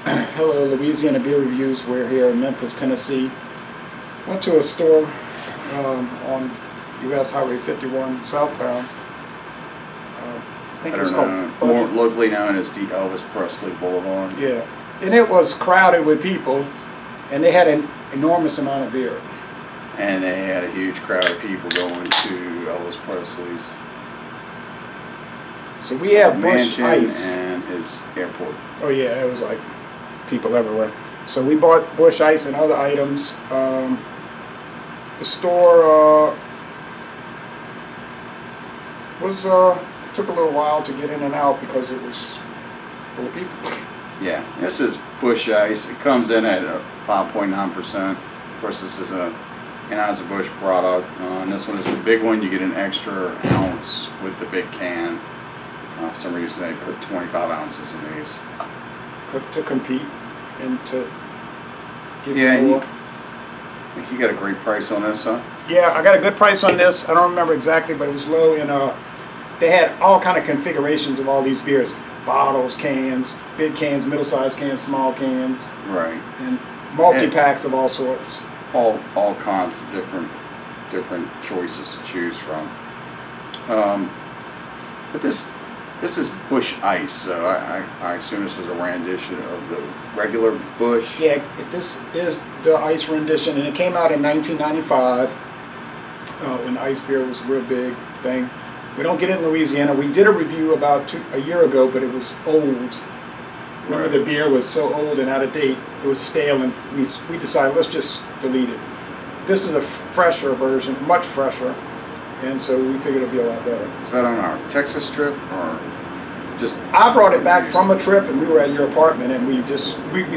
Hello, Louisiana Beer Reviews. We're here in Memphis, Tennessee. Went to a store on U.S. Highway 51 southbound. I think it's called more locally known as the Elvis Presley Boulevard. Yeah, and it was crowded with people, and they had an enormous amount of beer. And they had a huge crowd of people going to Elvis Presley's. So we have Busch Ice and his airport. Oh yeah, it was like people everywhere. So we bought Busch Ice and other items. The store took a little while to get in and out because it was full of people. Yeah, this is Busch Ice. It comes in at 5.9%. Of course, this is a Anheuser-Busch product. And this one is the big one. You get an extra ounce with the big can. For some reason, they put 25 ounces in these. To compete and to give you more. I think you got a great price on this, huh? Yeah, I got a good price on this. I don't remember exactly, but it was low. And they had all kind of configurations of all these beers: bottles, cans, big cans, middle-sized cans, small cans. Right. And multi-packs of all sorts. All kinds of different choices to choose from. But this is Busch Ice, so I assume this was a rendition of the regular Busch. Yeah, this is the ice rendition, and it came out in 1995 when ice beer was a real big thing. We don't get it in Louisiana. We did a review about a year ago, but it was old. Remember, the beer was so old and out of date, it was stale, and we decided let's just delete it. This is a fresher version, much fresher, and so we figured it'd be a lot better. Was that on our Texas trip, or just? I brought it back from a trip, and we were at your apartment, and we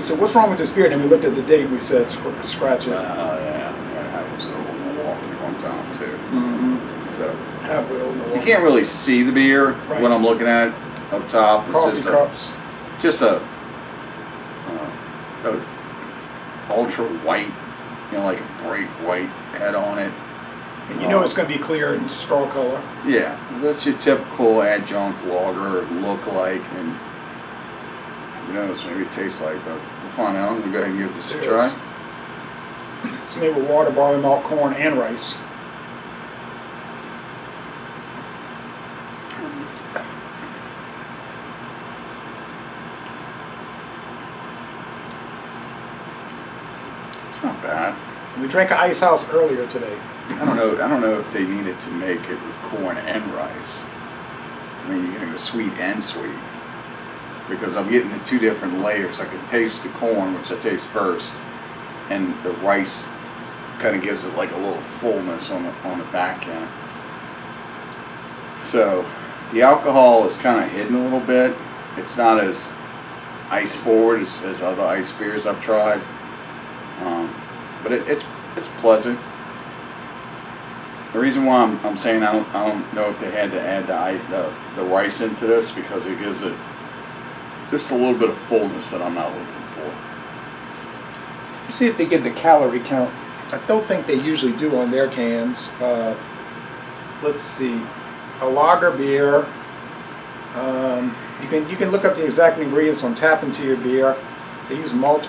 said, what's wrong with this beer? And then we looked at the date, and we said, scratch it. Yeah, I was over in Milwaukee one time too. Mm-hmm. So you can't really see the beer when I'm looking at it up top. It's coffee cups. Just a ultra white, like a bright white head on it. And you know it's going to be clear and straw color. Yeah, that's your typical adjunct lager look like, and who knows, maybe it tastes like, but we'll find out. We'll go ahead and give this a try. It's made with water, barley malt, corn, and rice. It's not bad. We drank an Ice House earlier today. I don't know if they needed to make it with corn and rice. I mean, you're getting the sweet and sweet, because I'm getting the two different layers. I can taste the corn, which I taste first, and the rice kind of gives it like a little fullness on the back end. So the alcohol is kind of hidden a little bit. It's not as ice forward as other ice beers I've tried. But it's pleasant. The reason why I'm saying I don't know if they had to add the rice into this, because it gives it just a little bit of fullness that I'm not looking for. See if they give the calorie count. I don't think they usually do on their cans. Let's see, a lager beer. You can look up the exact ingredients on tap into your beer. They use malt.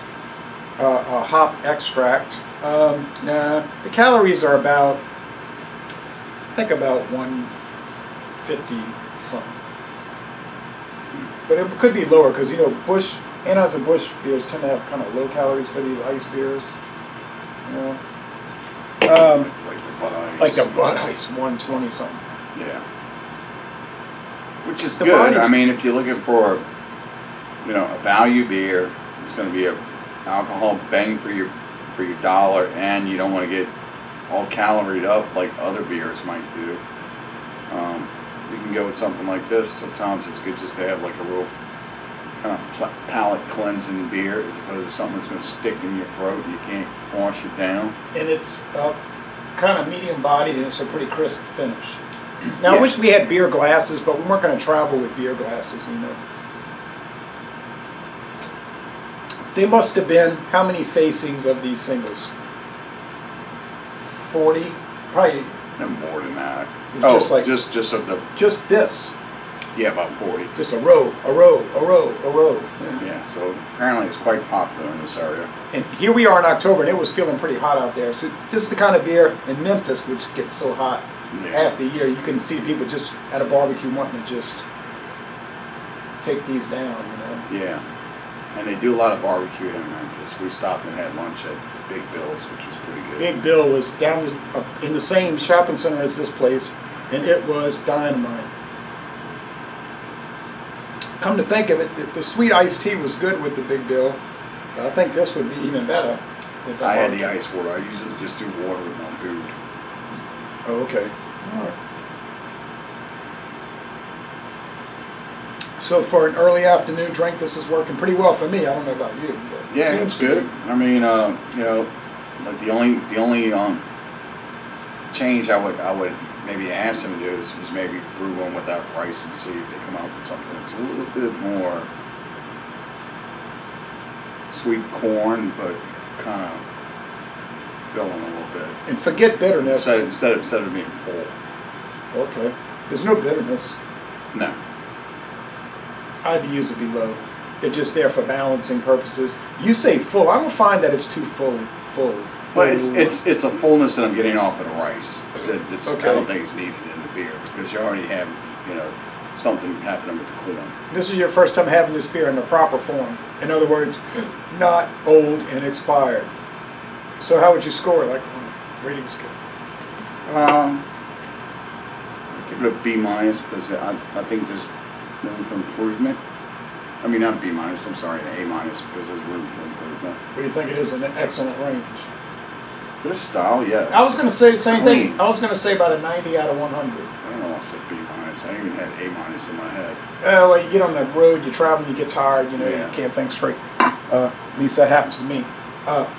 A hop extract. The calories are about, I think, about 150 something. But it could be lower, because Anheuser-Busch beers tend to have kind of low calories for these ice beers. Like the Busch Ice. Like the Busch Ice, 120 something. Yeah. Which is good. I mean, if you're looking for, a value beer, it's going to be a alcohol bang for your dollar, and you don't want to get all caloried up like other beers might do. You can go with something like this. Sometimes it's good just to have like a real kind of palate cleansing beer, as opposed to something that's going to stick in your throat and you can't wash it down. And it's kind of medium bodied, and it's a pretty crisp finish. Now, I wish we had beer glasses, but we weren't going to travel with beer glasses, They must have been, how many facings of these singles? 40? Probably. No more than that. Just just of the. Just this. Yeah, about 40. Just a row, a row, a row, a row. Yeah, so apparently it's quite popular in this area. And here we are in October, and it was feeling pretty hot out there. So this is the kind of beer in Memphis, which gets so hot half the year. You can see people just at a barbecue wanting to just take these down, you know. Yeah, and they do a lot of barbecue in Memphis. We stopped and had lunch at Big Bill's, which was pretty good. Big Bill was down in the same shopping center as this place, and it was dynamite. Come to think of it, the sweet iced tea was good with the Big Bill, but I think this would be even better. I had the ice water. I usually just do water with my food. Oh, okay. All right. So for an early afternoon drink, this is working pretty well for me. I don't know about you. But yeah, it's good. I mean, you know, like the only change I would maybe ask them to do is maybe brew one without rice and see if they come out with something that's a little bit more sweet corn, but kind of filling a little bit. And forget bitterness. Instead of being full. Okay. There's no bitterness. No. IBUs would be low. They're just there for balancing purposes. You say full. I don't find that it's too full. But it's a fullness that I'm getting off of the rice. It's, okay. I don't think it's needed in the beer because you already have, you know, something happening with the corn. This is your first time having this beer in the proper form. In other words, not old and expired. So how would you score, like on a rating scale? I'd give it a B- because I think there's room for improvement. I mean, not B-, I'm sorry, an A- because there's room for improvement. What do you think it is in an excellent range? For this style, yes. I was going to say the same thing. I was going to say about a 90 out of 100. I don't know, I said B-. I even had A- in my head. Well, you get on the road, you travel, you get tired, you know, yeah. You can't think straight. At least that happens to me.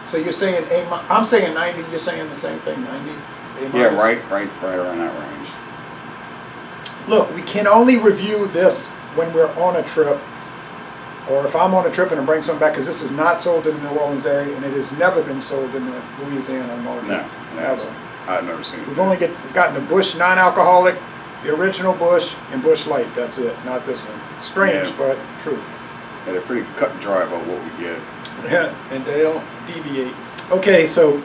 So you're saying A-, I'm saying 90, you're saying the same thing, 90? A-. Yeah, right around that range. Look, we can only review this when we're on a trip, or if I'm on a trip and I bring something back, because this is not sold in the New Orleans area, and it has never been sold in the Louisiana market. No, never. I've never seen it. We've only gotten the Busch non-alcoholic, the original Busch, and Busch Light. That's it, not this one. Strange, but true. Yeah, they're pretty cut and dry about what we get. Yeah, and they don't deviate. Okay, so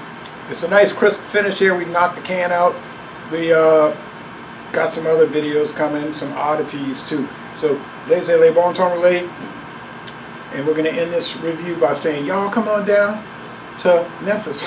it's a nice crisp finish here. We knocked the can out. We got some other videos coming, some oddities too. So, les bon temps relais. And we're going to end this review by saying, y'all come on down to Memphis.